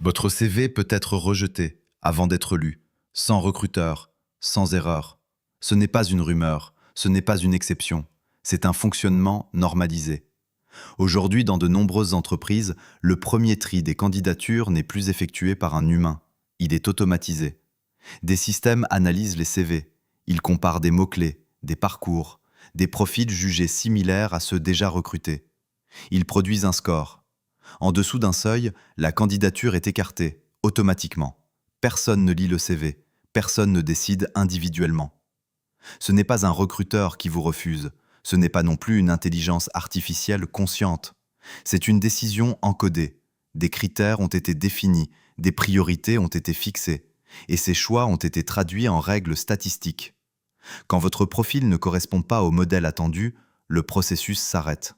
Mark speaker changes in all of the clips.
Speaker 1: Votre CV peut être rejeté avant d'être lu, sans recruteur, sans erreur. Ce n'est pas une rumeur, ce n'est pas une exception, c'est un fonctionnement normalisé. Aujourd'hui, dans de nombreuses entreprises, le premier tri des candidatures n'est plus effectué par un humain, il est automatisé. Des systèmes analysent les CV, ils comparent des mots-clés, des parcours, des profils jugés similaires à ceux déjà recrutés. Ils produisent un score. En dessous d'un seuil, la candidature est écartée, automatiquement. Personne ne lit le CV, personne ne décide individuellement. Ce n'est pas un recruteur qui vous refuse, ce n'est pas non plus une intelligence artificielle consciente. C'est une décision encodée. Des critères ont été définis, des priorités ont été fixées, et ces choix ont été traduits en règles statistiques. Quand votre profil ne correspond pas au modèle attendu, le processus s'arrête.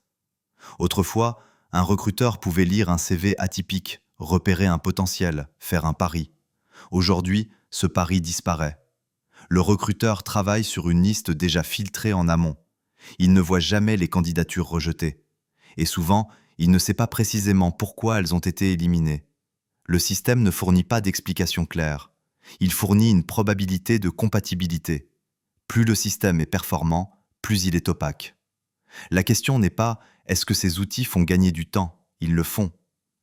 Speaker 1: Autrefois, un recruteur pouvait lire un CV atypique, repérer un potentiel, faire un pari. Aujourd'hui, ce pari disparaît. Le recruteur travaille sur une liste déjà filtrée en amont. Il ne voit jamais les candidatures rejetées. Et souvent, il ne sait pas précisément pourquoi elles ont été éliminées. Le système ne fournit pas d'explication claire. Il fournit une probabilité de compatibilité. Plus le système est performant, plus il est opaque. La question n'est pas « est-ce que ces outils font gagner du temps ?» Ils le font.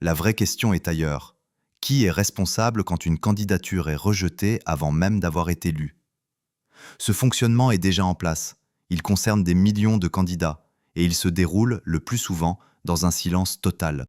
Speaker 1: La vraie question est ailleurs. Qui est responsable quand une candidature est rejetée avant même d'avoir été lue? Ce fonctionnement est déjà en place. Il concerne des millions de candidats et il se déroule, le plus souvent, dans un silence total.